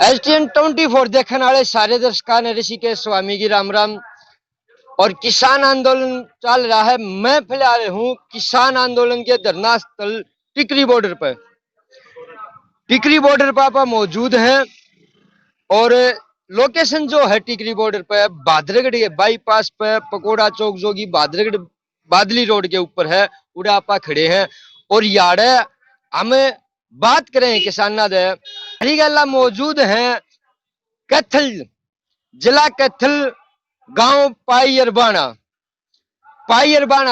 STN24 देखने वाले सारे दर्शकों ने ऋषिकेश स्वामी की राम राम। और किसान आंदोलन चल रहा है। मैं फिलहाल हूँ किसान आंदोलन के धरना स्थल टिकरी बॉर्डर पर। टिकरी बॉर्डर पर आप मौजूद हैं और लोकेशन जो है टिकरी बॉर्डर पर भादरगढ़ के बाईपास पर पकोड़ा चौक जो की भादरगढ़ बादली रोड के ऊपर है, उड़ा आपा खड़े हैं। और यार हम बात करें किसाना दे हरी गल्ला मौजूद हैं कैथल जिला कैथल गांव पाईयरबाना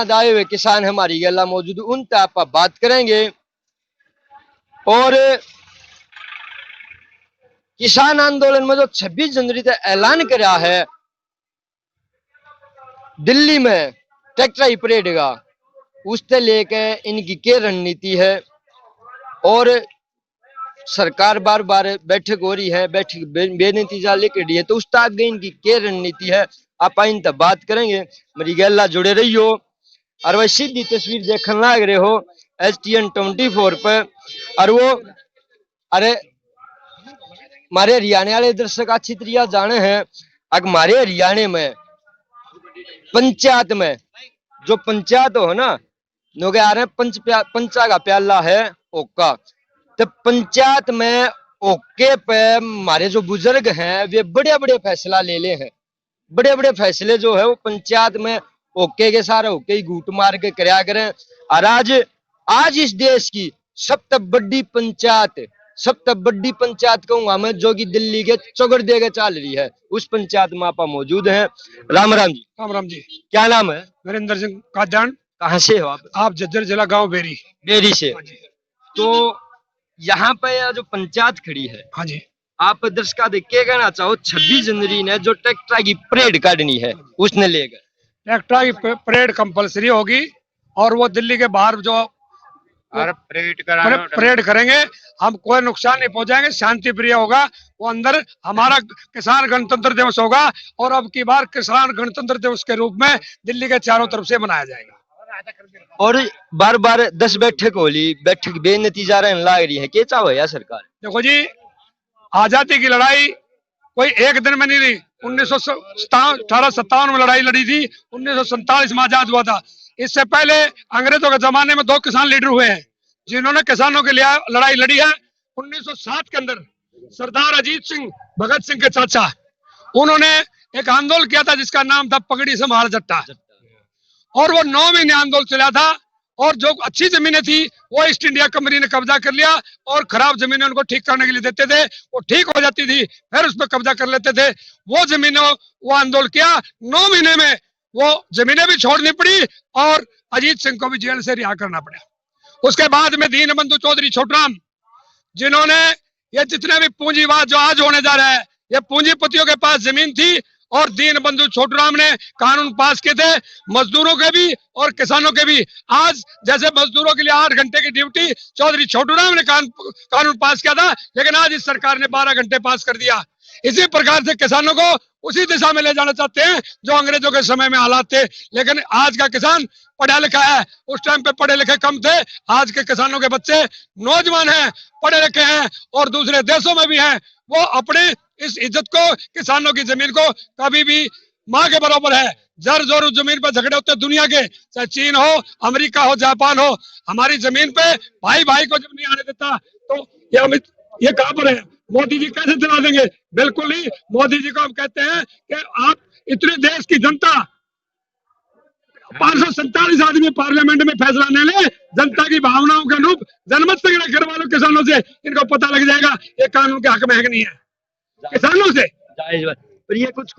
दाए हुए किसान हमारी गल्ला मौजूद, उनसे आप बात करेंगे। और किसान आंदोलन में जो 26 जनवरी तक ऐलान करा है दिल्ली में ट्रैक्टर परेड का, उससे लेके इनकी क्या रणनीति है। और सरकार बार बार बैठक हो रही है, बैठक बेनतीजा लेकर रही है, तो उस आगे इनकी क्या रणनीति है आप इन तक बात करेंगे। मेरी गल्ला जुड़े रही हो और वह सीधी तस्वीर देखने लग रहे हो STN24 पर। और वो अरे हमारे हरियाणा वाले दर्शक अच्छी तरह जाने हैं, अगर हमारे हरियाणा में पंचायत में जो पंचायत हो ना लोग आ रहे हैं पंचा का प्याला है ओका, तो पंचायत में ओके पे हमारे जो बुजुर्ग हैं वे बड़े बड़े फैसला ले ले हैं। बड़े बड़े फैसले जो है वो पंचायत में ओके के सारे ओके ही घूट मार के कराया करें। और आज इस देश की सबसे बड़ी पंचायत कहूंगा मैं, जो कि दिल्ली के चौगड़ देके चल रही है, उस पंचायत में आप मौजूद हैं। राम राम जी। राम राम जी। क्या नाम है? नरेंद्र सिंह काद्यान। कहाँ से हो आप? आप झज्जर जिला गांव बेरी से। तो यहाँ पे जो पंचायत खड़ी है, हाँ जी, आप दर्शकों देख के कहना चाहो 26 जनवरी ने जो ट्रैक्टर की परेड काटनी है उसने लेकर ट्रैक्टर की परेड कंपलसरी होगी और वो दिल्ली के बाहर जो परेड करेंगे। हम कोई नुकसान नहीं पहुंचाएंगे, शांति प्रिय होगा वो। अंदर हमारा किसान गणतंत्र दिवस होगा और अब की बार किसान गणतंत्र दिवस के रूप में दिल्ली के चारों तरफ से मनाया जाएगा। और बार बार 10 बैठक होली, बैठक बेनतीजा रहने लग रही है, क्या चाहो यार सरकार? देखो जी, आजादी की लड़ाई कोई एक दिन में नहीं रही। 1857 में लड़ाई लड़ी थी, 1947 में आजाद हुआ था। इससे पहले अंग्रेजों के जमाने में 2 किसान लीडर हुए हैं जिन्होंने किसानों के लिए लड़ाई लड़ी है। 1907 के अंदर सरदार अजीत सिंह भगत सिंह के चाचा, उन्होंने एक आंदोलन किया था जिसका नाम था पगड़ी संभाल जट्टा, और वो 9 महीने आंदोलन चला था। और जो अच्छी जमीनें थी वो ईस्ट इंडिया कंपनी ने कब्जा कर लिया और खराब जमीनें उनको ठीक करने के लिए देते थे, वो ठीक हो जाती थी फिर उस पर कब्जा कर लेते थे। वो जमीनें वो आंदोलन किया, 9 महीने में वो जमीनें भी छोड़नी पड़ी और अजीत सिंह को भी जेल से रिहा करना पड़ा। उसके बाद में दीनबंधु चौधरी छोटराम, जिन्होंने ये जितने भी पूंजीवाद जो आज होने जा रहा है, ये पूंजीपतियों के पास जमीन थी और दीनबंधु छोटराम ने कानून पास किए थे मजदूरों के भी और किसानों के भी। आज जैसे मजदूरों के लिए 8 घंटे की ड्यूटी चौधरी छोटूराम ने कानून पास किया था, लेकिन आज इस सरकार ने 12 घंटे पास कर दिया। इसी प्रकार से किसानों को उसी दिशा में ले जाना चाहते हैं जो अंग्रेजों के समय में हालात थे। लेकिन आज का किसान पढ़ा लिखा है, उस टाइम पे पढ़े लिखे कम थे। आज के किसानों के बच्चे नौजवान हैं, पढ़े लिखे हैं और दूसरे देशों में भी हैं। वो अपने इस इज्जत को, किसानों की जमीन को कभी भी माँ के बराबर है। जर जोर उस जमीन पर झगड़े होते दुनिया के, चाहे चीन हो, अमेरिका हो, जापान हो, हमारी जमीन पे भाई भाई को जब नहीं आने देता तो ये कहां पर है? मोदी जी कैसे चला देंगे? बिल्कुल नहीं। मोदी जी को हम कहते हैं कि आप इतने देश की जनता 547 आदमी पार्लियामेंट में फैसला ले ले, जनता की भावनाओं के अनुरूप जनमत संग्रह करवा लो किसानों से, इनको पता लग जाएगा ये कानून के हक में है कि नहीं है। किसानों से पर ये कुछ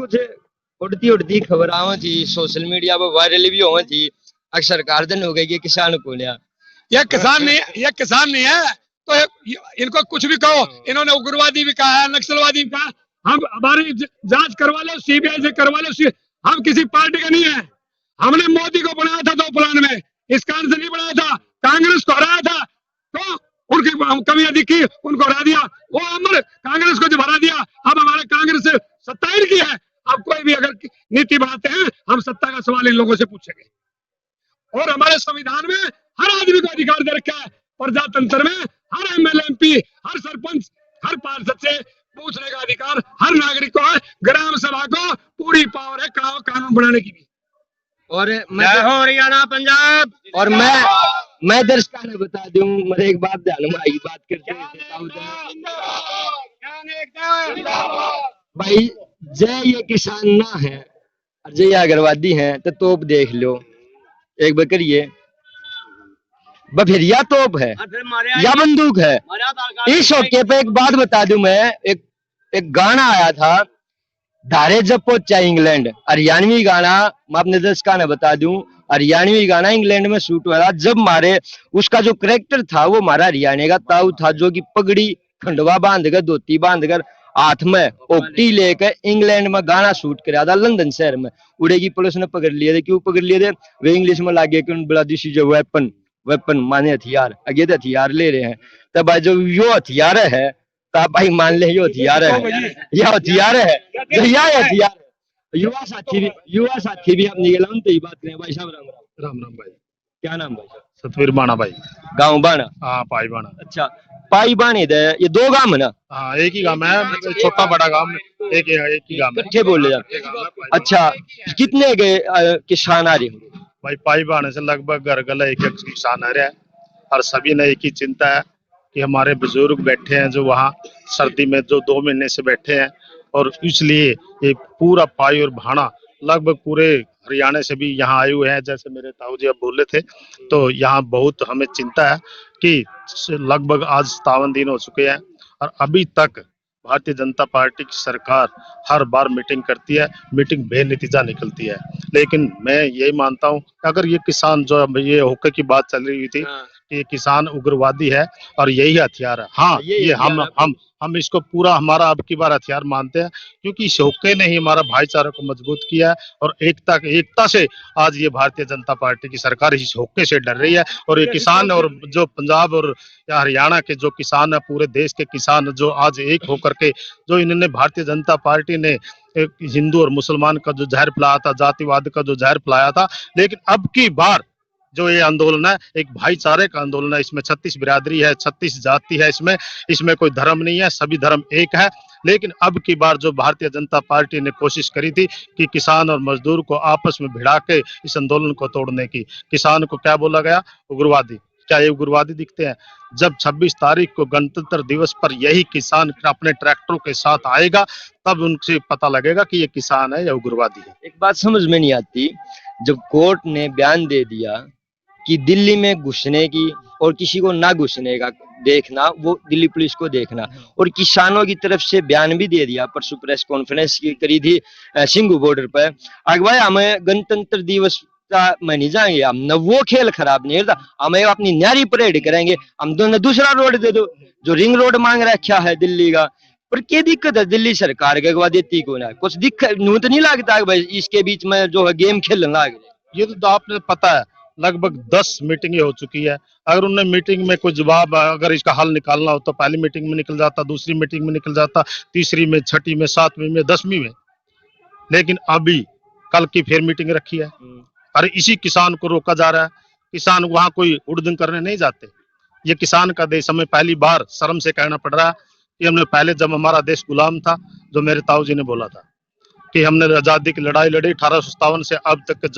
उड़ती खबर आवा थी, सोशल मीडिया पर वायरल भी हुआ थी, अक्सर सरकार हो गई किसान को लिया। ये किसान नहीं है तो इनको कुछ भी कहो। इन्होंने उग्रवादी भी कहा है, नक्सलवादी भी कहा। हम हमारी जांच करवा लो, CBI से करवा लो। हम किसी पार्टी का नहीं है। हमने मोदी को बनाया था 2 प्लान में, इस कारण से नहीं बनाया था। कांग्रेस को हराया था तो उनकी कमियां दिखी, उनको हरा दिया। वो अमर कांग्रेस को जब हरा दिया, अब हमारे कांग्रेस से सत्ता ही की है। अब कोई भी अगर नीति बनाते हैं, हम सत्ता का सवाल इन लोगों से पूछेंगे। और हमारे संविधान में हर आदमी को अधिकार दे रखा है। प्रजातंत्र में हर MLA MP, हर सरपंच, हर पार्षद से पूछने का अधिकार हर नागरिक को है। ग्राम सभा को पूरी पावर है कानून बनाने की भी। और जय हो हरियाणा पंजाब। और मैं दर्शकों ने बता दूं, मेरे एक बात ध्यान में आई, बात करते भाई, जय ये किसान ना है और जय अग्रवादी हैं तो तोप देख लो, एक बकरिए फिर या तोप है या बंदूक है। इस मौके पे एक बात बता दूं मैं, एक गाना आया था, धारे जब पहुंचा इंग्लैंड, हरियाणवी गाना, मैं अपने दर्शकों ने बता दूं, हरियाणवी गाना इंग्लैंड में शूट हुआ था। जब मारे उसका जो करेक्टर था वो हमारा हरियाणा का ताऊ था, जो कि पगड़ी खंडवा बांधकर, धोती बांधकर, हाथ में ओपटी लेकर इंग्लैंड में गाना शूट कराया था, लंदन शहर में। उड़ेगी पुलिस ने पकड़ लिए थे। क्यों पकड़ लिए थे? वे इंग्लिश में लागे कि बड़ा दिस इज वेपन माने हथियार, आगे तो हथियार ले रहे हैं। तब भाई जो यो हथियार है तो आप भाई मान ले यो हथियार है, यह हथियार है, यह हथियार है। युवा साथी भी अपनी गलम तो ही बात करें। भाई साहब राम राम। राम राम भाई। क्या नाम भाई साहब? सतवीर बाणा भाई। गाँव बाणा? हाँ पाई बाणा। अच्छा, पाई बाणी दे, ये दो गांव है ना? हाँ एक ही गांव है, छोटा बड़ा गांव एक ही गांव है। इकट्ठे बोले जाते। अच्छा, कितने किसान आ रहे हैं भाई? पाई बाणे से लगभग घर गला एक किसान आ रहा है, और सभी ने एक ही चिंता है कि हमारे बुजुर्ग बैठे हैं जो वहाँ सर्दी में जो 2 महीने से बैठे हैं, और इसलिए ये पूरा पाई और भाणा लगभग पूरे हरियाणा से भी यहाँ आए हुए हैं। जैसे मेरे ताऊ जी अब बोले थे, तो यहाँ बहुत हमें चिंता है कि लगभग आज 57 दिन हो चुके हैं और अभी तक भारतीय जनता पार्टी की सरकार हर बार मीटिंग करती है, मीटिंग बेनतीजा निकलती है। लेकिन मैं यही मानता हूँ अगर ये किसान जो ये होके की बात चल रही थी कि किसान उग्रवादी है और यही हथियार है, हाँ ये हम इसको पूरा हमारा अब की बार हथियार मानते हैं, क्योंकि इस होके ने ही हमारा भाईचारा को मजबूत किया है और एकता से आज ये भारतीय जनता पार्टी की सरकार इस होके से डर रही है। और ये किसान और जो पंजाब और या हरियाणा के जो किसान है, पूरे देश के किसान जो आज एक होकर के जो इन्होंने भारतीय जनता पार्टी ने हिंदू और मुसलमान का जो जहर पिलाया था, जातिवाद का जो जहर पिलाया था, लेकिन अब की बार जो ये आंदोलन है एक भाईचारे का आंदोलन है। इसमें 36 बिरादरी है, 36 जाति है, इसमें कोई धर्म नहीं है, सभी धर्म एक है। लेकिन अब की बार जो भारतीय जनता पार्टी ने कोशिश करी थी कि किसान और मजदूर को आपस में भिड़ा के इस आंदोलन को तोड़ने की, किसान को क्या बोला गया? उग्रवादी। क्या ये उग्रवादी दिखते हैं? जब 26 तारीख को गणतंत्र दिवस पर यही किसान अपने ट्रैक्टरों के साथ आएगा, तब उनसे पता लगेगा कि ये किसान है या उग्रवादी है। एक बात समझ में नहीं आती, जब कोर्ट ने बयान दे दिया कि दिल्ली में घुसने की और किसी को ना घुसने का देखना वो दिल्ली पुलिस को देखना, और किसानों की तरफ से बयान भी दे दिया, परसों प्रेस कॉन्फ्रेंस की करी थी सिंघू बॉर्डर पर। अगवाई हमें गणतंत्र दिवस में नहीं जाएंगे, हम न वो खेल खराब नहीं होता, हमें अपनी न्यारी परेड करेंगे, हम दोनों दूसरा रोड दे दो जो रिंग रोड मांग रखा है दिल्ली का। पर क्या दिक्कत है दिल्ली सरकार के अगवा देती को ना कुछ नू तो नहीं लगता भाई इसके बीच में जो है गेम खेलने लग गए। ये तो आपने पता है लगभग 10 मीटिंगें हो चुकी है। अगर उन्हें मीटिंग में कोई जवाब अगर इसका हल निकालना हो तो पहली मीटिंग में निकल जाता, दूसरी मीटिंग में निकल जाता, तीसरी में, छठी में, 7वीं में, 10वीं में। लेकिन अभी कल की फिर मीटिंग रखी है और इसी किसान को रोका जा रहा है। किसान वहां कोई उड़दंग करने नहीं जाते। ये किसान का देश, हमें पहली बार शर्म से कहना पड़ रहा है कि हमने पहले जब हमारा देश गुलाम था, जो मेरे ताऊ जी ने बोला था कि हमने आजादी की लड़ाई लड़ी 1857 से अब तक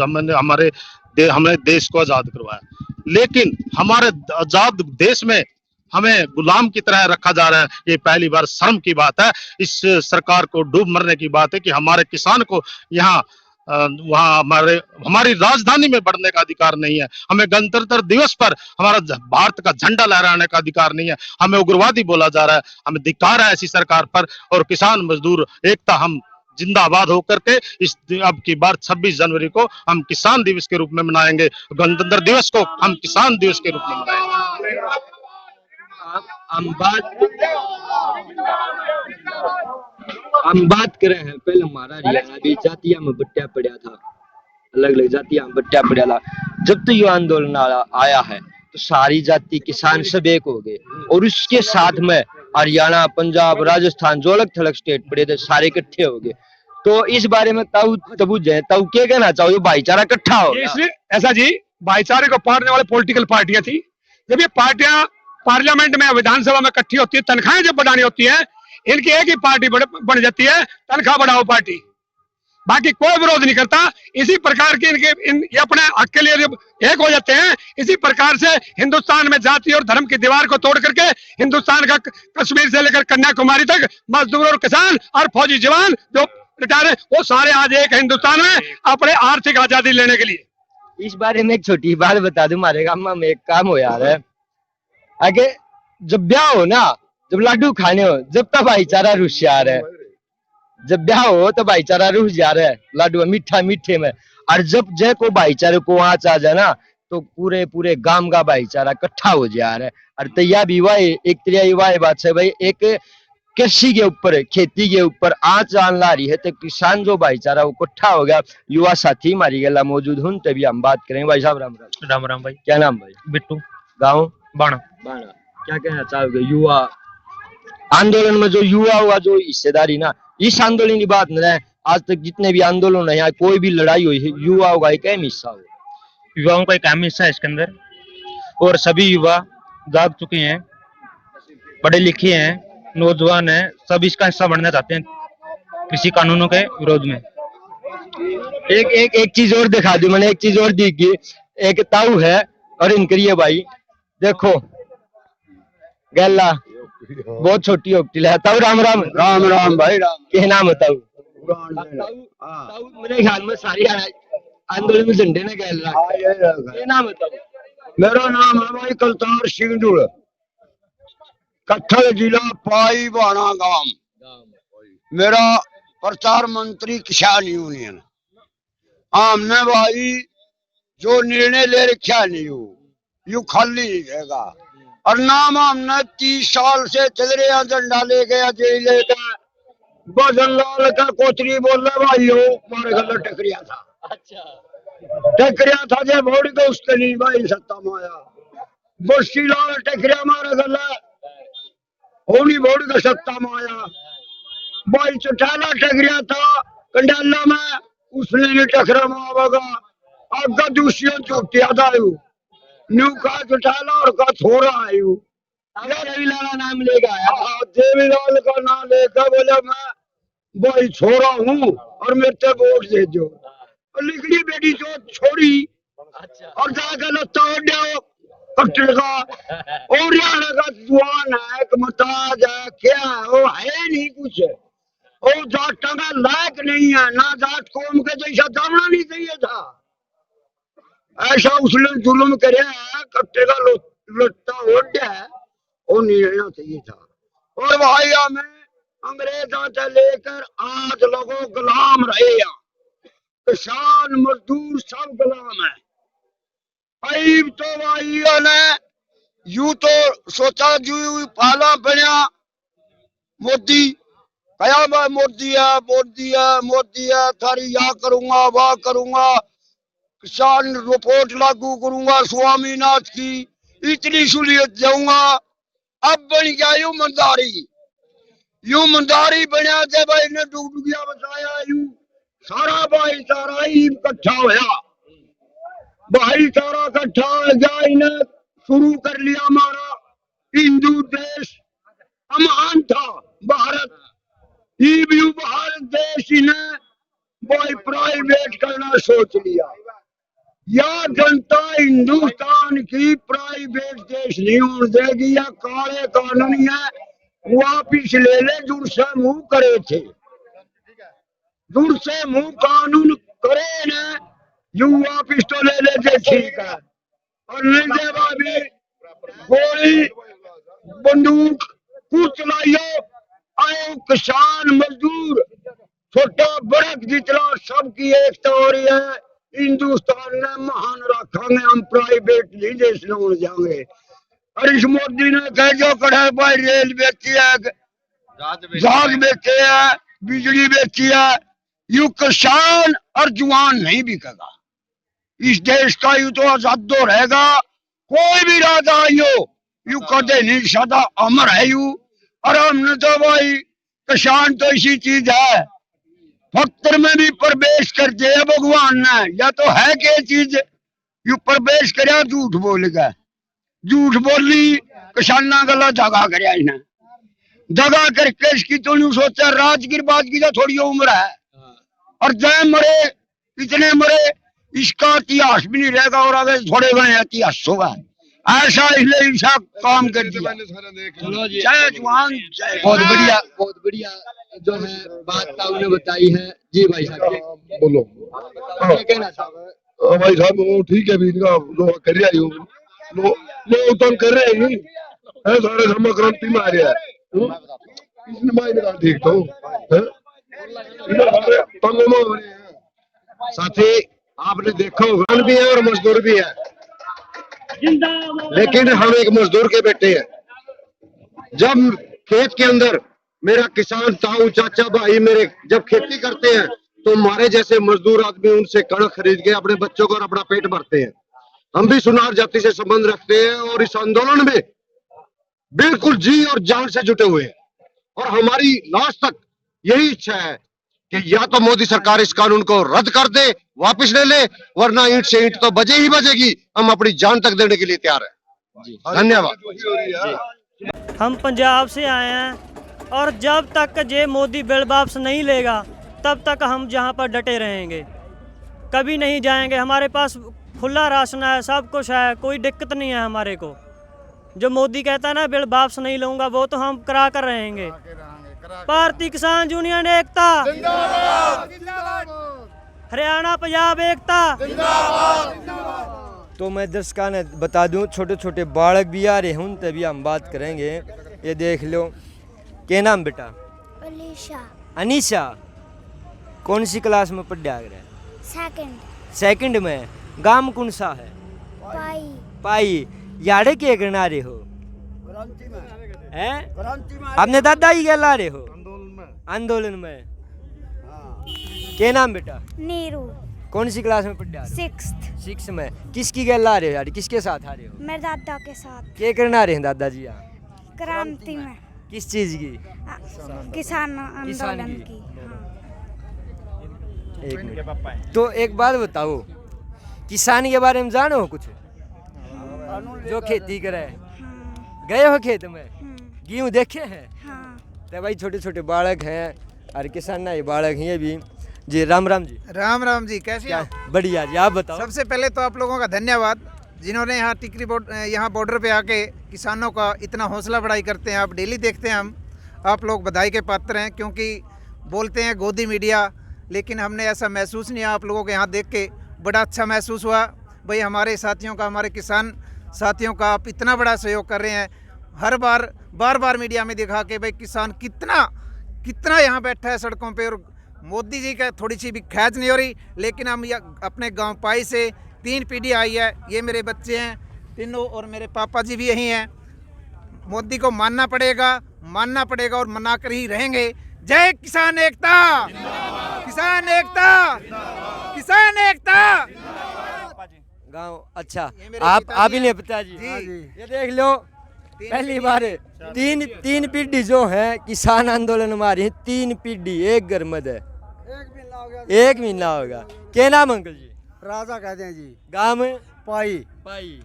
हमने देश को आजाद करवाया, लेकिन हमारे आजाद देश में हमें गुलाम की तरह रखा जा रहा है। ये पहली बार शर्म की बात है, इस सरकार को डूब मरने की बात है कि हमारे किसान को यहाँ वहाँ हमारी राजधानी में बढ़ने का अधिकार नहीं है, हमें गणतंत्र दिवस पर हमारा भारत का झंडा लहराने का अधिकार नहीं है, हमें उग्रवादी बोला जा रहा है। हमें धिक्कार है ऐसी सरकार पर। और किसान मजदूर एकता हम जिंदाबाद होकर के इस अब की बार 26 जनवरी को हम किसान दिवस के रूप में मनाएंगे, गणतंत्र दिवस को हम किसान दिवस के रूप में मनाएंगे। हम बात कर रहे हैं, पहले हमारा हरियाणा भी जातियां में बट्टा पड़ा था, अलग अलग जातियां में बट्टा पड़ा था। जब तो ये आंदोलन आया है तो सारी जाति किसान सब एक हो गए, और उसके साथ में हरियाणा, पंजाब, राजस्थान जो अलग थलग स्टेट पड़े थे सारे इकट्ठे हो गए। तो इस बारे में ताऊ क्या कहना चाहो? भाईचारा इकट्ठा हो इसलिए ऐसा जी, भाईचारे को पाड़ने वाले पॉलिटिकल पार्टियां थी। जब ये पार्टियां पार्लियामेंट में, विधानसभा में इकट्ठी होती है, तनख्वाहें जब बढ़ानी होती है, इनकी एक ही पार्टी बन जाती है, तनख्वाह बढ़ाओ पार्टी, बाकी कोई विरोध नहीं करता। इसी प्रकार की ये अपने हक के लिए एक हो जाते हैं। इसी प्रकार से हिंदुस्तान में जाति और धर्म की दीवार को तोड़ करके हिंदुस्तान का कश्मीर से लेकर कन्याकुमारी तक मजदूर और किसान और फौजी जवान जो रिटायर है वो सारे आज एक हिंदुस्तान में अपने आर्थिक आजादी लेने के लिए। इस बारे में एक छोटी बात बता दूं, हमारे गांव में एक काम हो यार है, आगे जब ब्याह हो ना, जब लाडू खाने हो, जब तक भाईचारा रुस जा रहा है, जब ब्याह हो तो भाईचारा रुस जा रहा है, लाडू मीठा मीठे में। और जब जय को भाईचारे को आँच आ जाए ना तो पूरे पूरे गांव का भाईचारा इकट्ठा हो जा रहा है। और तैयार भी हुआ है एक तरिया युवा बात है भाई, एक कृषि के ऊपर खेती के ऊपर आँच आन ला रही है तो किसान जो भाईचारा वो इकट्ठा हो गया। युवा साथी हमारी गला मौजूद हूँ तभी हम बात करेंगे। भाई साहब राम राम। राम राम भाई। क्या नाम भाई? बिट्टू। गाँव बाणा। बाणा। क्या कहना चाहोगे युवा आंदोलन में जो युवा हुआ जो हिस्सेदारी ना, इस आंदोलन की बात न रहे, आज तक जितने भी आंदोलन है, कोई भी लड़ाई हुई है, युवाओं का एक अहम हिस्सा हो, युवाओं का एक अहम हिस्सा है इसके अंदर, और सभी युवा जाग चुके हैं, पढ़े लिखे हैं, नौजवान हैं, सब इसका हिस्सा बनना चाहते हैं कृषि कानूनों के विरोध में। एक एक एक चीज और दिखा दी मैंने, एक चीज और दिखी, एक ताऊ है और इनकरी है भाई, देखो गैला बहुत छोटी होती है। ताऊ राम राम। राम राम भाई राम। क्या नाम है ताऊ? हाँ ताऊ मेरे ख्याल में सारी आंदोलन में झंडे ने गैल रहा है। क्या नाम है ताऊ? मेरा नाम है भाई कलतार सिंह दुड़, कत्थल जिला पाई बाणा गांव। मेरा प्रचार मंत्री किसान यूनियन। हमने भाई जो निर्णय ले रखा नहीं हो यू खाली नहीं रहेगा। और नाम हमने 30 साल से चल रहे झंडा ले गया जेल लेकर बजन लाल का कोचरी बोल रहे भाई हो मारे गला टकरिया था। अच्छा टकरिया था जे वोट को उसके नहीं भाई सत्ता माया बस्सी लाल टकरिया मारे गला होनी वोट का सत्ता माया भाई चौटाला टकरिया था कंडाला में उसने नहीं टकरा मावेगा आगा दूसरी चोटिया था न्यू का चौटाला और का थोड़ा आयु देवीलाल नाम लेगा देवीलाल का नाम लेकर बोला मैं भाई छोरा हूँ और मेरे से वोट दे दो। और लिखनी बेटी जो छोड़ी और जाकर लत्ता उड़ो कट्टर का और हरियाणा का जुआन है मताज है क्या है वो है नहीं कुछ, वो जाटा का लायक नहीं है ना, जाट कौम के जैसा दामना नहीं चाहिए था। ऐसा उसने जुल्म करे कट्टे का लत्ता ओढ़ा है वो नहीं रहना चाहिए था। और भाई हमें अंग्रेजों से लेकर आज लोगों गुलाम रहे हैं, किसान मजदूर सब गुलाम है। अईब तो भाई ने यू तो सोचा जू पाला बनया मोदी कया मैं मोदी है मोदी है मोदी है थारी या करूंगा वाह करूंगा किसान रिपोर्ट लागू करूंगा स्वामीनाथ की इतनी सहूलियत जाऊंगा। अब बन गया यू मंदारी बनया जब इन्हें डुगडुगिया बचाया यू सारा भाईचारा ही इकट्ठा होया, भाईचारा इकट्ठा हो गया, इन्हें शुरू कर लिया हमारा हिंदू देश अमान था भारत, यू भारत देश इन्हें भाई प्राइवेट करना सोच लिया। या जनता हिंदुस्तान की प्राइवेट देश नहीं होने देगी, या काले कानून है वापिस ले ले जुड़ से मुंह करे थे, जुड़ से मुंह कानून करे न यू वापिस तो ले लेते ठीक है। और नहीं देवा भी गोली बंदूक कुछ चलाइयो आयो किसान मजदूर छोटा बड़ा जितना सबकी एकता हो रही है। हिंदुस्तान ने महान रखेंगे, हम प्राइवेट नहीं देश हो जाएंगे। और इस मोदी ने कह जो कड़ा भाई रेल बेची है, जहाज बेचे है, बिजली बेची है, यू किसान और जुआन नहीं बिकेगा। इस देश का यू तो आजादो रहेगा, कोई भी राजा यू कदे नहीं सदा अमर है यू। और हमने तो भाई किसान तो इसी चीज है, फक्र में भी प्रवेश कर दिया भगवान ने, या तो है क्या चीज यू प्रवेश कर झूठ बोल गया, झूठ बोली किसाना गला जगा कर दगा करके इसकी तो नहीं सोचा, राजगिर बात की तो थोड़ी उम्र है, और जय मरे इतने मरे, इसका इतिहास भी नहीं रहेगा और आगे थोड़े बड़े इतिहास होगा। ऐसा इसलिए ऐसा काम कर दिया। चलो जी, जय जवान जय बहुत बढ़िया जो है बात था उन्हें बताई है। जी भाई साहब बोलो। क्या कहना चाहोगे? भाई साहब वो ठीक है, भी इनका जो कर रहा है लोग तंग कर रहे हैं, है सारे समा क्रांति में आ रहा है, इसने मायने का ठीक तो है, इधर सारे तंग में हो रहे हैं। साथी आपने देखा होगा, किसान भी है और मजदूर भी है, लेकिन हम एक मजदूर के बेटे हैं। जब खेत के अंदर मेरा किसान ताऊ चाचा भाई मेरे जब खेती करते हैं तो हमारे जैसे मजदूर आदमी उनसे कणक खरीद के अपने बच्चों को और अपना पेट भरते हैं। हम भी सुनार जाति से संबंध रखते हैं और इस आंदोलन में बिल्कुल जी और जान से जुटे हुए हैं, और हमारी लास्ट तक यही इच्छा है कि या तो मोदी सरकार इस कानून को रद्द कर दे, वापस ले ले, वरना ईंट से ईंट तो बजे ही बजेगी। हम अपनी जान तक देने के लिए तैयार हैं। धन्यवाद। हम पंजाब से आए हैं और जब तक ये मोदी बिल वापस नहीं लेगा तब तक हम जहाँ पर डटे रहेंगे, कभी नहीं जाएंगे। हमारे पास खुला राशन है, सब कुछ है, कोई दिक्कत नहीं है हमारे को। जो मोदी कहता है ना बिल वापस नहीं लूँगा, वो तो हम करा कर रहेंगे। भारतीय किसान यूनियन एकता, हरियाणा पंजाब एकता। तो मैं दर्शकों ने बता दूं, छोटे छोटे बालक भी आ रहे हैं, उन तभी हम बात करेंगे। ये देख लो, क्या नाम बेटा? अलीशा। अनीशा, कौन सी क्लास में पढ़ रहे हैं? सेकंड में। गांव कौन सा है? पाई। यारे क्या करना रहे हो? हैं? अपने दादा ही क्या ला रहे हो? आंदोलन में। क्या नाम बेटा? नीरू। कौन सी क्लास में पढ़ रहे हो? 6th में। किसकी गैल आ रहे हो यार? किसके साथ आ रहे हो? मेरे दादा के साथ। क्या करना रहे हैं दादाजी यहाँ? क्रांति में। किस चीज की? किसान आंदोलन की। एक मिनट, तो एक बात बताओ, किसान के बारे में जानो हो कुछ? जो खेती करे, गए हो खेत में, गेहूँ देखे हैं? तो भाई छोटे छोटे बालक हैं और किसान ना ये बालक हैं ये भी। जी राम राम जी। राम जी, कैसे क्या? हैं? बढ़िया जी, आप बताओ। सबसे पहले तो आप लोगों का धन्यवाद, जिन्होंने यहाँ टिकरी यहाँ बॉर्डर पे आके किसानों का इतना हौसला बढ़ाई करते हैं। आप डेली देखते हैं, हम आप लोग बधाई के पात्र हैं, क्योंकि बोलते हैं गोदी मीडिया, लेकिन हमने ऐसा महसूस नहीं, आप लोगों के यहाँ देख के बड़ा अच्छा महसूस हुआ। भाई हमारे साथियों का, हमारे किसान साथियों का आप इतना बड़ा सहयोग कर रहे हैं। हर बार मीडिया में दिखा के भाई किसान कितना यहाँ बैठा है सड़कों पे, और मोदी जी का थोड़ी सी भी खैज नहीं हो रही। लेकिन हम अपने गांव पाई से 3 पीढ़ी आई है, ये मेरे बच्चे हैं तीनों और मेरे पापा जी भी यही हैं। मोदी को मानना पड़ेगा और मना कर ही रहेंगे। जय किसान एकता, किसान एकता, किसान एकता। गाँव अच्छा, आप ही नहीं पिताजी? ये देख लो, पहली बार 3 पीढ़ी जो है किसान आंदोलन में आ रही है। 3 पीढ़ी एक घर में है, 1 महीना होगा। क्या नाम अंकल जी? राजा कहते हैं जी। गाँव में पाई।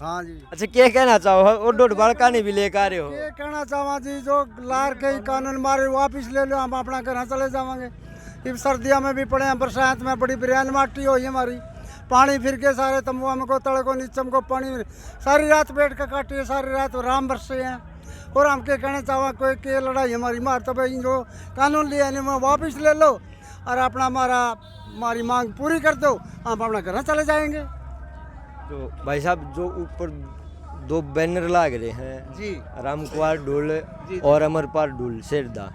हाँ जी। अच्छा, क्या कहना चाहो? और डोट बड़का नहीं भी लेकर आ रहे हो? ये कहना चाहवा जी, जो लार के कानून मारे वापिस ले लो, हम अपना घर चले जावांगे। इब सर्दियों में भी पड़े हैं, बरसात में बड़ी बिरयान माटी हुई हमारी, पानी फिर के सारे तंबुआ में को तड़े को नीचे को पानी, सारी रात बैठ कर काटी है, सारी रात राम बरसे हैं। और हम क्या कहना चाहवा, कोई के लड़ाई हमारी मार, तो भाई जो कानून लिया है वापिस ले लो और अपना हमारी मांग पूरी कर दो, हम अपना घर चले जाएंगे। तो भाई साहब, जो ऊपर 2 बैनर लाग रहे हैं जी, राम कुमार ढोल और अमरपाल ढोल शेरदा,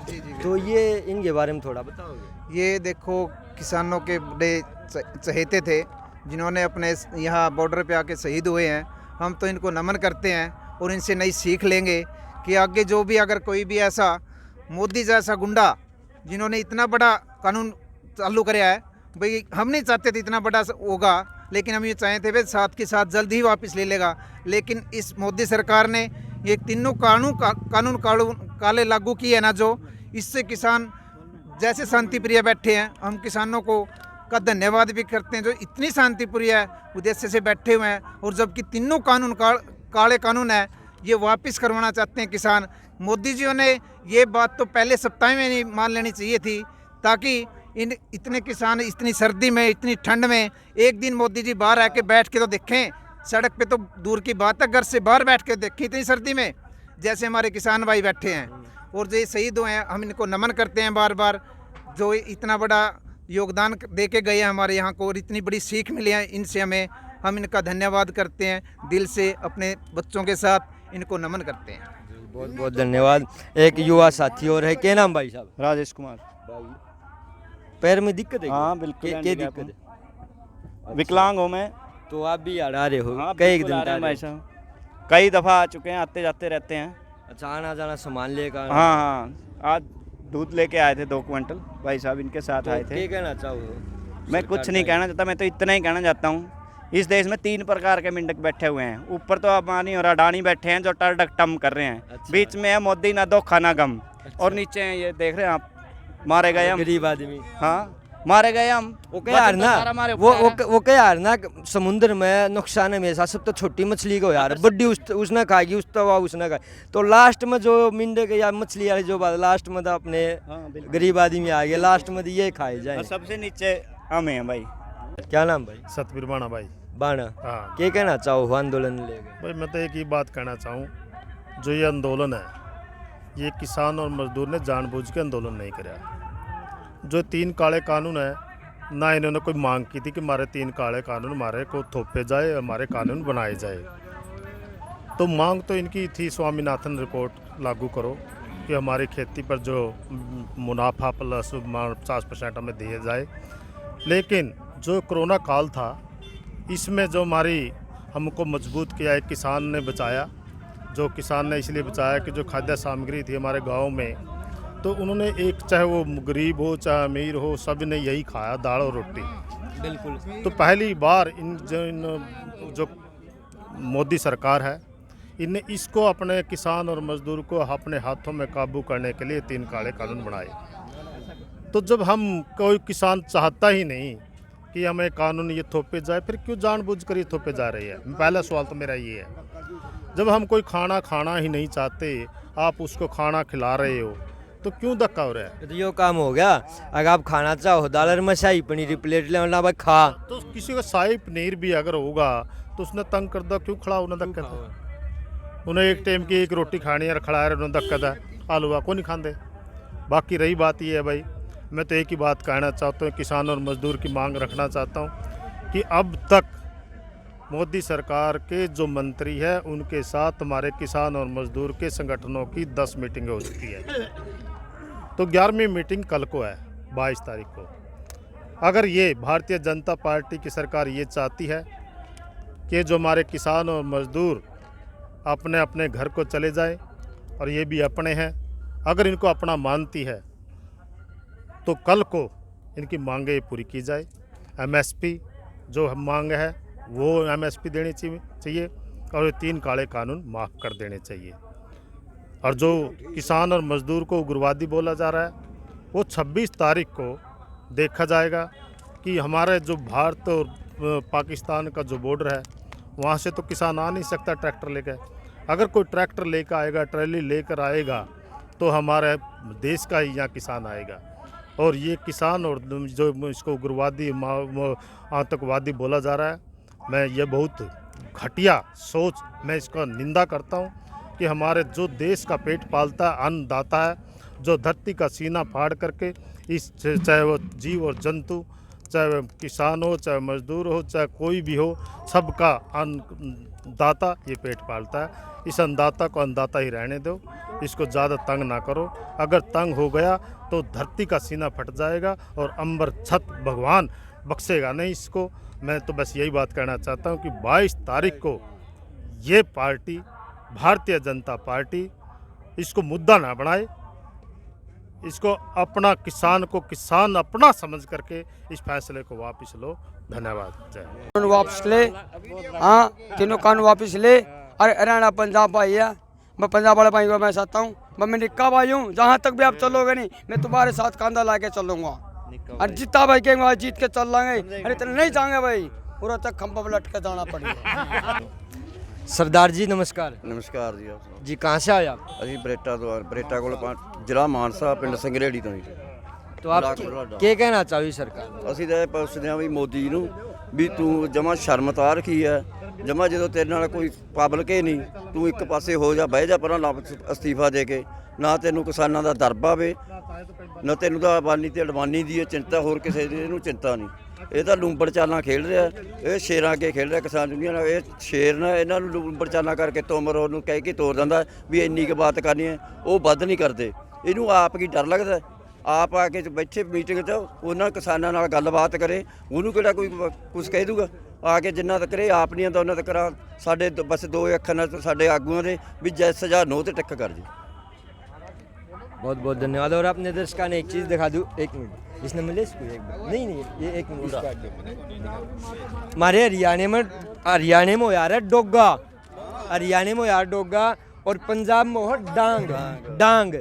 तो ये इनके बारे में थोड़ा बताओगे? ये देखो, किसानों के बड़े चहेते थे, जिन्होंने अपने यहाँ बॉर्डर पे आके शहीद हुए हैं। हम तो इनको नमन करते हैं और इनसे नई सीख लेंगे कि आगे जो भी अगर कोई भी ऐसा मोदी जैसा गुंडा, जिन्होंने इतना बड़ा कानून चालू कराया है, भाई हम नहीं चाहते थे इतना बड़ा होगा, लेकिन हम ये चाहे थे भाई साथ के साथ जल्द ही वापस ले लेगा। लेकिन इस मोदी सरकार ने ये तीनों कानून काले लागू किए हैं ना, जो इससे किसान जैसे शांति प्रिय बैठे हैं। हम किसानों को का धन्यवाद भी करते हैं, जो इतनी शांति प्रिय उद्देश्य से बैठे हुए हैं। और जबकि तीनों कानून काले कानून है, ये वापस करवाना चाहते हैं किसान मोदी जी ने ये बात तो पहले सप्ताह में नहीं मान लेनी चाहिए थी, ताकि इन इतने किसान इतनी सर्दी में इतनी ठंड में एक दिन मोदी जी बाहर आके बैठ के तो देखें। सड़क पे तो दूर की बात है, घर से बाहर बैठ के देखें इतनी सर्दी में जैसे हमारे किसान भाई बैठे हैं। और जो ये शहीद हुए हैं हम इनको नमन करते हैं बार बार, जो इतना बड़ा योगदान दे के गए हैं हमारे यहाँ को और इतनी बड़ी सीख मिली है इनसे हमें, हम इनका धन्यवाद करते हैं दिल से, अपने बच्चों के साथ इनको नमन करते हैं। बहुत बहुत धन्यवाद। एक युवा साथी और है, क्या नाम भाई साहब? राजेश कुमार। पैर में दिक्कत है? हाँ बिल्कुल। क्या दिक्कत है? विकलांग हूँ मैं। तो आप भी आ रहे हो? हाँ, कई बिल्कुल आ रहे हैं दिन भाई साहब, कई दफ़ा आ चुके हैं, आते जाते रहते हैं। अच्छा, आना जाना सामान लेकर? हाँ हाँ, आज दूध लेके आए थे 2 क्विंटल, भाई साहब इनके साथ आए थे। क्या कहना चाहो? मैं कुछ नहीं कहना चाहता, मैं तो इतना ही कहना चाहता हूँ, इस देश में 3 प्रकार के मेंढक बैठे हुए हैं। ऊपर तो अंबानी और अडानी बैठे हैं जो टर्डक टम कर रहे हैं। अच्छा। बीच में है मोदी ना दो खाना गम। अच्छा। और नीचे हैं ये देख रहे हैं आप, मारे गए हम, गरीब आदमी। हाँ मारे गए हम। वो क्या यार ना, वो क्या यार ना, समुद्र में नुकसान हमेशा सब तो छोटी मछली को यार, बड्डी उसने खाएगी, उस तवा उसने खाए, तो लास्ट में जो मिंडे के या मछली वाली जो बात लास्ट में तो अपने गरीब आदमी आ गए, लास्ट में ये खाए जाए। सबसे नीचे हम हैं भाई। क्या नाम भाई? सतबीर बाणा भाई। बाणा, हाँ क्या कहना चाहो आंदोलन लेकर? भाई मैं तो एक ही बात कहना चाहूँ, जो ये आंदोलन है ये किसान और मजदूर ने जानबूझ के आंदोलन नहीं कराया। जो 3 काले कानून है ना, इन्होंने कोई मांग की थी कि हमारे 3 काले कानून हमारे को थोपे जाए, हमारे कानून बनाए जाए। तो मांग तो इनकी थी स्वामीनाथन रिपोर्ट लागू करो कि हमारी खेती पर जो मुनाफा प्लस 50% हमें दिए जाए। लेकिन जो कोरोना काल था इसमें जो हमारी हमको मजबूत किया है, किसान ने बचाया। जो किसान ने इसलिए बचाया कि जो खाद्य सामग्री थी हमारे गांव में, तो उन्होंने एक, चाहे वो गरीब हो चाहे अमीर हो, सब ने यही खाया, दाल और रोटी। बिल्कुल। तो पहली बार जो मोदी सरकार है, इनने इसको अपने किसान और मजदूर को अपने हाथों में काबू करने के लिए 3 काले कानून बनाए। तो जब हम कोई किसान चाहता ही नहीं कि हमें कानून ये थोपे जाए, फिर क्यों जानबूझकर ये थोपे जा रही है? पहला सवाल तो मेरा ये है। जब हम कोई खाना ही नहीं चाहते, आप उसको खाना खिला रहे हो, तो क्यों धक्का हो रहा है? तो यो काम हो गया, अगर आप खाना चाहो दाल में शाही पनीर की प्लेट ले भाई खा। तो किसी को शाही पनीर भी अगर होगा तो उसने तंग कर दो, क्यों खड़ा उन्हें धक्का था? उन्हें एक टाइम की एक रोटी खानी है, खड़ा है उन्हें धक्का था, आलूआ को नहीं खाते। बाकी रही बात ये है भाई, मैं तो एक ही बात कहना चाहता हूँ, किसान और मजदूर की मांग रखना चाहता हूँ कि अब तक मोदी सरकार के जो मंत्री हैं उनके साथ हमारे किसान और मजदूर के संगठनों की 10 मीटिंगें हो चुकी है। तो 11वीं मीटिंग कल को है, 22 तारीख को। अगर ये भारतीय जनता पार्टी की सरकार ये चाहती है कि जो हमारे किसान और मजदूर अपने अपने घर को चले जाएं, और ये भी अपने हैं, अगर इनको अपना मानती है तो कल को इनकी मांगें पूरी की जाए। MSP जो मांग है वो MSP देनी चाहिए, और ये 3 काले कानून माफ़ कर देने चाहिए। और जो किसान और मजदूर को उग्रवादी बोला जा रहा है, वो 26 तारीख को देखा जाएगा कि हमारे जो भारत और पाकिस्तान का जो बॉर्डर है, वहाँ से तो किसान आ नहीं सकता ट्रैक्टर लेकर। अगर कोई ट्रैक्टर लेकर आएगा, ट्रैली लेकर आएगा, तो हमारे देश का ही यहाँ किसान आएगा। और ये किसान और जो इसको उग्रवादी आतंकवादी बोला जा रहा है, मैं ये बहुत घटिया सोच, मैं इसका निंदा करता हूँ कि हमारे जो देश का पेट पालता है, अन्नदाता है, जो धरती का सीना फाड़ करके इस, चाहे वो जीव और जंतु, चाहे वो किसान हो, चाहे मजदूर हो, चाहे कोई भी हो, सबका अन्नदाता ये पेट पालता है। इस अन्नदाता को अन्नदाता ही रहने दो, इसको ज़्यादा तंग ना करो। अगर तंग हो गया तो धरती का सीना फट जाएगा और अंबर छत भगवान बख्शेगा नहीं इसको। मैं तो बस यही बात कहना चाहता हूँ कि 22 तारीख को ये पार्टी, भारतीय जनता पार्टी, इसको मुद्दा ना बनाए, इसको अपना किसान को किसान अपना समझ करके इस फैसले को वापस लो। धन्यवाद। कानून वापस ले, हाँ, तीनों कानून वापस ले। अरे हरियाणा पंजाब भाई है, मैं पंजाब वाले भाई को मैं चाहता हूँ, मैं निक्का भाई हूँ, जहाँ तक भी आप चलोगे नहीं, मैं तुम्हारे साथ कंधा ला के चलूँगा। और जितना भाई कहेंगे जीत के चल लेंगे, अरे इतने नहीं जाएंगे भाई, पूरा तक खंभा पर लटके जाना पड़ेगा। सरदार जी नमस्कार। नमस्कार जी आप जी कहाँ से आए आप? ਅਸੀਂ ਬਰੇਟਾ ਤੋਂ ਬਰੇਟਾ ਕੋਲ ਜ਼ਿਲ੍ਹਾ ਮਾਨਸਾ ਪਿੰਡ ਸੰਗਰੇੜੀ ਤੋਂ ਜੀ। तो आप क्या कहना चाहोगे सरकार? ਅਸੀਂ ਤਾਂ ਇਹ ਪੁੱਛਦੇ ਹਾਂ ਵੀ ਮੋਦੀ ਜੀ ਨੂੰ ਵੀ ਤੂੰ ਜਮਾ ਸ਼ਰਮ ਤਾਂ ਰੱਖੀ ਹੈ ਜਮਾ, ਜਦੋਂ ਤੇਰੇ ਨਾਲ ਕੋਈ ਪਬਲਿਕ ਹੀ ਨਹੀਂ, ਤੂੰ ਇੱਕ ਪਾਸੇ ਹੋ ਜਾ, ਬਹਿ ਜਾ ਪਰਾਂ, ਅਸਤੀਫਾ ਦੇ ਕੇ। ਨਾ ਤੈਨੂੰ ਕਿਸਾਨਾਂ ਦਾ ਦਰ ਪਾਵੇ, ਨਾ ਤੈਨੂੰ ਤਾਂ ਅਬਾਨੀ ਤੇ ਅਡਵਾਨੀ ਦੀ ਚਿੰਤਾ, ਹੋਰ ਕਿਸੇ ਦੀ ਇਹਨੂੰ ਚਿੰਤਾ ਨਹੀਂ। ਇਹ ਤਾਂ ਲੂੰਬੜ ਚਾਲਾਂ ਖੇਡ ਰਿਹਾ, ਇਹ ਸ਼ੇਰਾਂ ਅੱਗੇ ਖੇਡ ਰਿਹਾ ਕਿਸਾਨ ਯੂਨੀਅਨ। ਇਹ ਸ਼ੇਰ ਨਾ ਇਹਨਾਂ ਨੂੰ ਲੂੰਬੜ ਚਾਲਾਂ ਕਰਕੇ ਤੋਮਰ ਉਹਨੂੰ ਕਹਿ ਕੇ ਤੋੜ ਦਿੰਦਾ ਵੀ ਇੰਨੀ ਕੁ ਬਾਤ ਕਰਨੀ ਹੈ, ਉਹ ਵੱਧ ਨਹੀਂ ਕਰਦੇ। ਇਹਨੂੰ ਆਪ ਕੀ ਡਰ ਲੱਗਦਾ, ਆਪ ਆ ਕੇ ਬੈਠੇ ਮੀਟਿੰਗ 'ਚ ਉਹਨਾਂ ਕਿਸਾਨਾਂ ਨਾਲ ਗੱਲਬਾਤ ਕਰੇ, ਉਹਨੂੰ ਕਿਹੜਾ ਕੋਈ ਕੁਝ ਕਹਿ ਦੂਗਾ। ਆ ਕੇ ਜਿੰਨਾ ਤੱਕ ਇਹ ਆਪ ਨਹੀਂ ਆਉਂਦਾ ਉਹਨਾਂ ਤੱਕ ਸਾਡੇ ਬਸ ਦੋ ਅੱਖਾਂ ਨਾਲ ਸਾਡੇ ਆਗੂਆਂ ਦੇ ਵੀ ਜੈ ਸਜ਼ਾ ਨੋ ਤੇ ਟਿੱਕ ਕਰ ਜੀ। बहुत बहुत धन्यवाद। और अपने दर्शकों ने एक चीज़ दिखा दूँ, एक मिनट इसने मिले इसको एक बार नहीं ये एक मिनट। हमारे हरियाणा में हो यार है डोगा, हरियाणा में यार डोगा, और पंजाब में हो डांग डांग।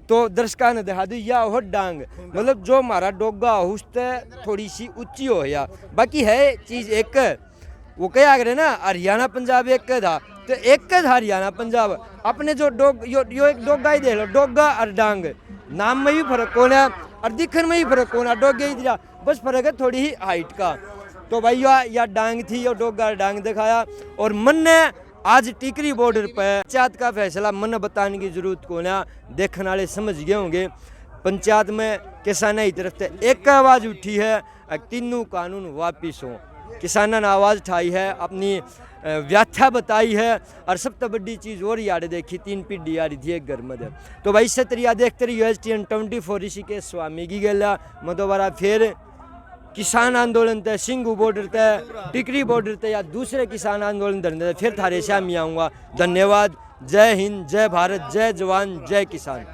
तो दर्शकों ने दिखा दूँ या हो डांग, मतलब जो हमारा डोगा हो उससे थोड़ी सी ऊंची हो या बाकी है चीज़ एक। वो क्या करे ना, हरियाणा पंजाब एक था, तो एक था हरियाणा पंजाब। अपने जो यो एक डोगा ही देख लो, डोगा और डांग, नाम में भी फर्क कौन है और दिखने में भी फर्क कौन है, डोगे ही दिया, बस फर्क है थोड़ी ही हाइट का। तो भाई या डांग थी, या डोगा डांग दिखाया। और मन ने आज टिकरी बॉर्डर पर पंचायत का फैसला मन बताने की जरूरत कौन है, देखने वाले समझ गए होंगे। पंचायत में किसानों की तरफ से एक आवाज़ उठी है, तीनों कानून वापिस हों। किसानों ने आवाज़ उठाई है, अपनी व्याख्या बताई है, और सबसे बड़ी चीज़ और याद देखी, 3 पीढ़ी आ रही थी एक घर में। तो भाई इससे तरीया देखते रहिए STN24 इसी के स्वामी की गला मैं दोबारा फिर किसान आंदोलन तय सिंगू बॉर्डर तय टिकरी बॉर्डर तय या दूसरे किसान आंदोलन धरने फिर थारे शामी आऊँगा। धन्यवाद। जय हिंद, जय भारत, जय जवान, जय किसान।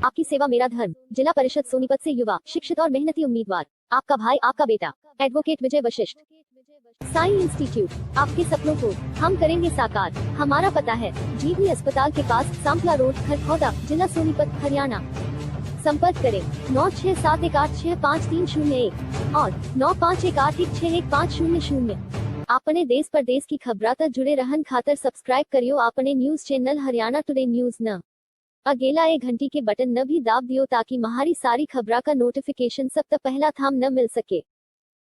आपकी सेवा मेरा धर्म। जिला परिषद सोनीपत से युवा, शिक्षित और मेहनती उम्मीदवार, आपका भाई, आपका बेटा, एडवोकेट विजय वशिष्ठ। साई इंस्टीट्यूट, आपके सपनों को हम करेंगे साकार। हमारा पता है जीवनी अस्पताल के पास, सांपला रोड, खरखौदा, जिला सोनीपत, हरियाणा। संपर्क करें 9518655301 और 9518161500। आपने देश परदेश की खबरां तक जुड़े रहन खातर सब्सक्राइब करियो आपने news channel Haryana today news न। अगेला एक घंटी के बटन न भी दाब दियो ताकि हमारी सारी खबरां का नोटिफिकेशन सब तक पहला थाम न मिल सके।